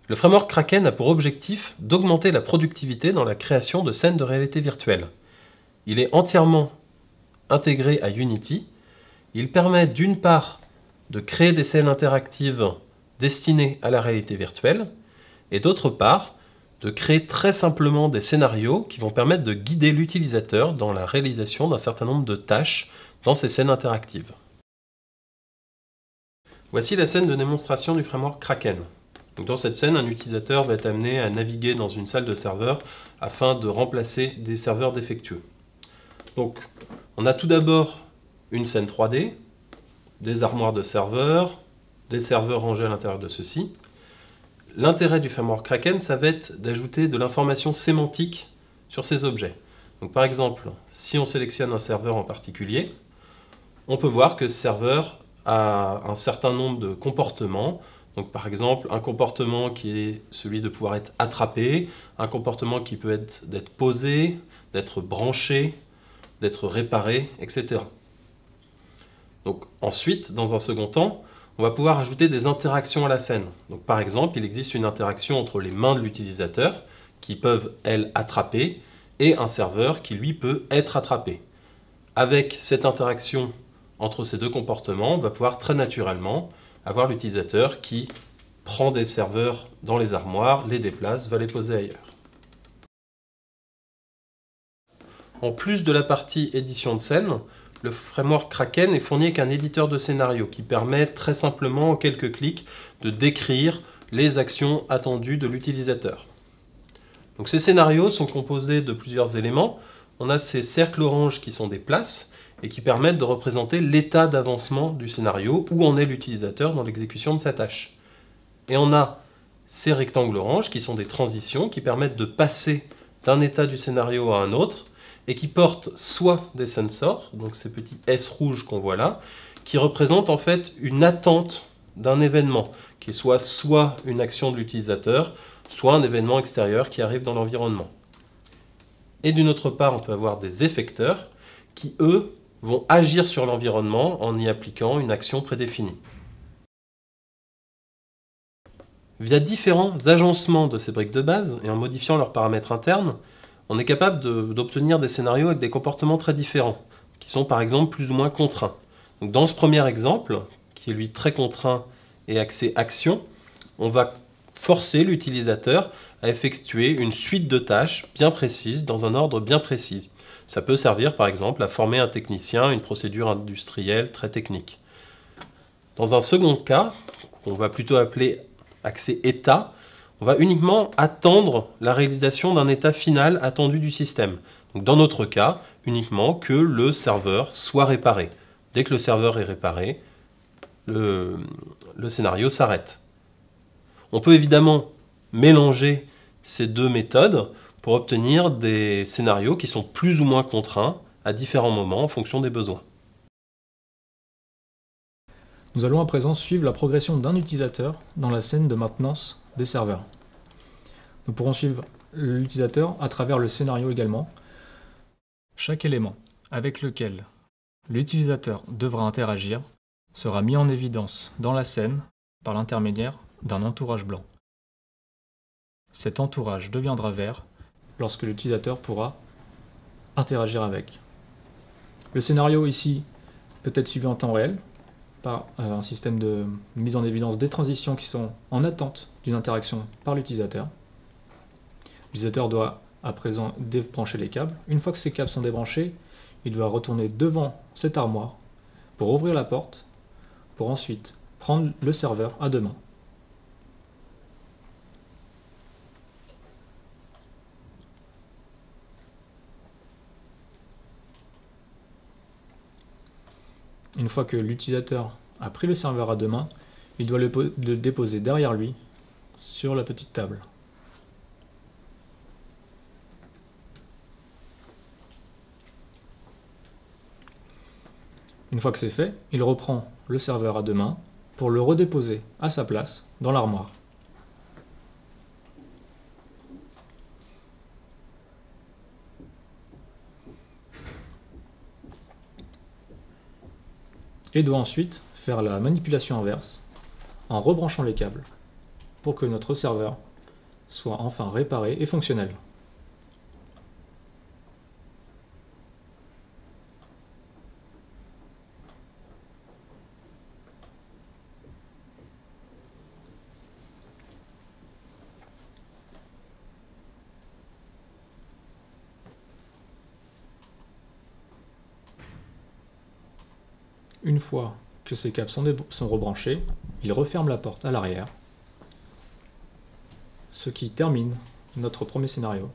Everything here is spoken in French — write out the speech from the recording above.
Le framework Kraken a pour objectif d'augmenter la productivité dans la création de scènes de réalité virtuelle. Il est entièrement intégré à Unity. Il permet d'une part de créer des scènes interactives destinées à la réalité virtuelle et d'autre part de créer très simplement des scénarios qui vont permettre de guider l'utilisateur dans la réalisation d'un certain nombre de tâches dans ces scènes interactives. Voici la scène de démonstration du framework Kraken. Donc dans cette scène, un utilisateur va être amené à naviguer dans une salle de serveur afin de remplacer des serveurs défectueux. Donc on a tout d'abord une scène 3D, des armoires de serveurs, des serveurs rangés à l'intérieur de ceux-ci. L'intérêt du framework Kraken, ça va être d'ajouter de l'information sémantique sur ces objets. Donc par exemple, si on sélectionne un serveur en particulier, on peut voir que ce serveur a un certain nombre de comportements. Donc par exemple, un comportement qui est celui de pouvoir être attrapé, un comportement qui peut être d'être posé, d'être branché, d'être réparé, etc. Donc ensuite, dans un second temps, on va pouvoir ajouter des interactions à la scène. Donc par exemple, il existe une interaction entre les mains de l'utilisateur, qui peuvent, elles, attraper, et un serveur qui, lui, peut être attrapé. Avec cette interaction entre ces deux comportements, on va pouvoir très naturellement avoir l'utilisateur qui prend des serveurs dans les armoires, les déplace, va les poser ailleurs. En plus de la partie édition de scène, le framework Kraken est fourni avec un éditeur de scénario qui permet très simplement, en quelques clics, de décrire les actions attendues de l'utilisateur. Donc ces scénarios sont composés de plusieurs éléments. On a ces cercles orange qui sont des places et qui permettent de représenter l'état d'avancement du scénario, où en est l'utilisateur dans l'exécution de sa tâche. Et on a ces rectangles orange qui sont des transitions qui permettent de passer d'un état du scénario à un autre et qui portent soit des sensors, donc ces petits S rouges qu'on voit là, qui représentent en fait une attente d'un événement, qui est soit une action de l'utilisateur, soit un événement extérieur qui arrive dans l'environnement. Et d'une autre part, on peut avoir des effecteurs qui, eux, vont agir sur l'environnement en y appliquant une action prédéfinie. Via différents agencements de ces briques de base et en modifiant leurs paramètres internes, on est capable d'obtenir des scénarios avec des comportements très différents, qui sont par exemple plus ou moins contraints. Donc dans ce premier exemple, qui est lui très contraint et axé action, on va forcer l'utilisateur à effectuer une suite de tâches bien précises dans un ordre bien précis. Ça peut servir par exemple à former un technicien à une procédure industrielle très technique. Dans un second cas, qu'on va plutôt appeler accès état, on va uniquement attendre la réalisation d'un état final attendu du système. Donc dans notre cas, uniquement que le serveur soit réparé. Dès que le serveur est réparé, le scénario s'arrête. On peut évidemment mélanger ces deux méthodes pour obtenir des scénarios qui sont plus ou moins contraints à différents moments en fonction des besoins. Nous allons à présent suivre la progression d'un utilisateur dans la scène de maintenance des serveurs. Nous pourrons suivre l'utilisateur à travers le scénario également. Chaque élément avec lequel l'utilisateur devra interagir sera mis en évidence dans la scène par l'intermédiaire d'un entourage blanc. Cet entourage deviendra vert lorsque l'utilisateur pourra interagir avec. Le scénario ici peut être suivi en temps réel par un système de mise en évidence des transitions qui sont en attente d'une interaction par l'utilisateur. L'utilisateur doit à présent débrancher les câbles. Une fois que ces câbles sont débranchés, il doit retourner devant cette armoire pour ouvrir la porte, pour ensuite prendre le serveur à deux mains. Une fois que l'utilisateur a pris le serveur à deux mains, il doit le déposer derrière lui sur la petite table. Une fois que c'est fait, il reprend le serveur à deux mains pour le redéposer à sa place dans l'armoire. Et doit ensuite faire la manipulation inverse en rebranchant les câbles pour que notre serveur soit enfin réparé et fonctionnel. Une fois que ces câbles sont rebranchés, il referme la porte à l'arrière, ce qui termine notre premier scénario.